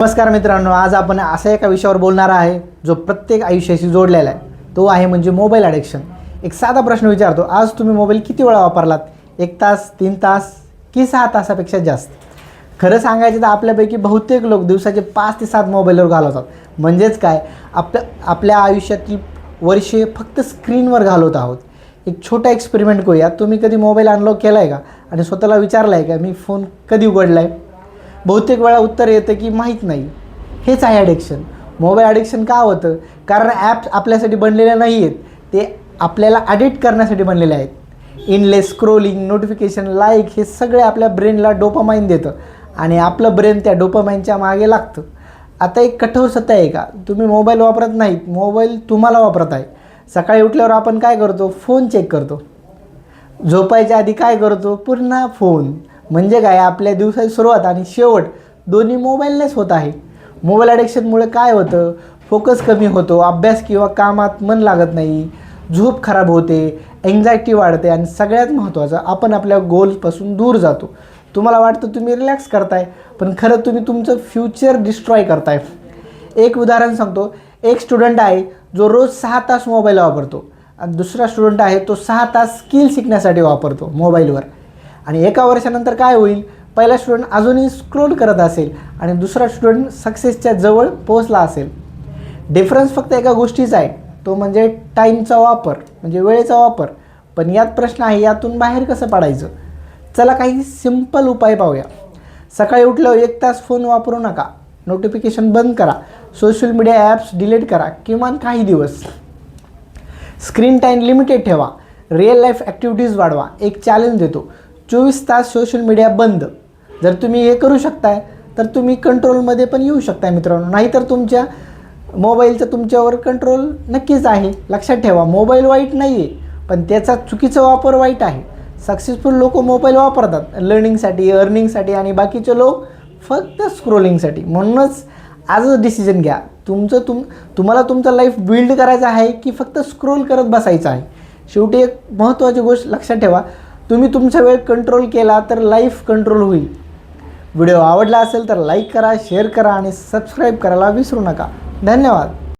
नमस्कार मित्रांनो, आज आपण अशा एका विषयावर बोलणार आहे जो प्रत्येक आयुष्याशी जोडलेला आहे. तो आहे म्हणजे मोबाईल ॲडिक्शन. एक साधा प्रश्न विचारतो, आज तुम्ही मोबाईल किती वेळा वापरलात? 1 तास, 3 तास की 6 तासापेक्षा जास्त? खरं सांगायचं तर आपल्यापैकी बहुतेक लोक दिवसाचे 5 ते 7 मोबाईलवर घालवतात. म्हणजेच काय, आपल्या आयुष्यातील वर्षे फक्त स्क्रीनवर घालवत आहोत. एक छोटा एक्सपेरिमेंट करूया. तुम्ही कधी मोबाईल अनलॉक केला आहे का? आणि स्वतःला विचारलं आहे का, मी फोन कधी उघडला आहे? बहुतेक वेळा उत्तर येतं की माहीत नाही. हेच आहे ॲडिक्शन. मोबाईल ॲडिक्शन का होतं? कारण ॲप्स आपल्यासाठी बनलेले नाही आहेत, ते आपल्याला ॲडिक्ट करण्यासाठी बनलेले आहेत. इनलेस स्क्रोलिंग, नोटिफिकेशन, लाईक हे सगळे आपल्या ब्रेनला डोपामाइन देतं आणि आपलं ब्रेन त्या डोपामाइनच्या मागे लागतं. आता एक कठोर सत्य आहे का, तुम्ही मोबाईल वापरत नाहीत, मोबाईल तुम्हाला वापरत आहे. सकाळी उठल्यावर आपण काय करतो? फोन चेक करतो. झोपायच्या आधी काय करतो? पुन्हा फोन. म्हणजे काय, आपल्या दिवसाची सुरुवात आणि शेवट दोन्ही मोबाईलनेच होत आहे. मोबाईल ॲडिक्शनमुळे काय होतं? फोकस कमी होतो, अभ्यास किंवा कामात मन लागत नाही, झोप खराब होते, एन्झायटी वाढते आणि सगळ्यात महत्त्वाचं, आपण आपल्या गोलपासून दूर जातो. तुम्हाला वाटतं तुम्ही रिलॅक्स करताय, पण खरं तुम्ही तुमचं फ्युचर डिस्ट्रॉय करताय. एक उदाहरण सांगतो. एक स्टुडंट आहे जो रोज 6 तास मोबाईल वापरतो आणि दुसरा स्टुडंट आहे तो 6 तास स्किल शिकण्यासाठी वापरतो मोबाईलवर. आणि एका वर्षानंतर काय होईल? पहिला स्टुडंट अजूनही स्क्रोल करत असेल आणि दुसरा स्टुडंट सक्सेसच्या जवळ पोहोचला असेल. डिफरन्स फक्त एका गोष्टीचा आहे, तो म्हणजे टाईमचा वापर, म्हणजे वेळेचा वापर. पण यात प्रश्न आहे, यातून बाहेर कसं पडायचं? चला काही सिंपल उपाय पाहूया. सकाळी उठल्यावर 1 तास फोन वापरू नका. नोटिफिकेशन बंद करा. सोशल मीडिया ॲप्स डिलीट करा किमान काही दिवस. स्क्रीन टाईम लिमिटेड ठेवा. रिअल लाईफ ॲक्टिव्हिटीज वाढवा. एक चॅलेंज देतो, 24 तास सोशल मीडिया बंद. जर तुम्ही हे करू शकताय तर तुम्ही कंट्रोलमध्ये पण येऊ शकताय मित्रांनो. नाहीतर तुमच्या मोबाईलचा तुमच्यावर कंट्रोल नक्कीच आहे. लक्षात ठेवा, मोबाईल वाईट नाही आहे, पण त्याचा चुकीचा वापर वाईट आहे. सक्सेसफुल लोक मोबाईल वापरतात लर्निंगसाठी, अर्निंगसाठी आणि बाकीचे लोक फक्त स्क्रोलिंगसाठी. म्हणूनच आजच डिसिजन घ्या, तुम्हाला तुमचं लाईफ बिल्ड करायचं आहे की फक्त स्क्रोल करत बसायचं आहे. शेवटी एक महत्त्वाची गोष्ट लक्षात ठेवा, तुम्ही तुमचा वेळ कंट्रोल केला तर लाईफ कंट्रोल होईल. व्हिडिओ आवडला असेल तर लाईक करा, शेअर करा आणि सबस्क्राईब करायला विसरू नका. धन्यवाद.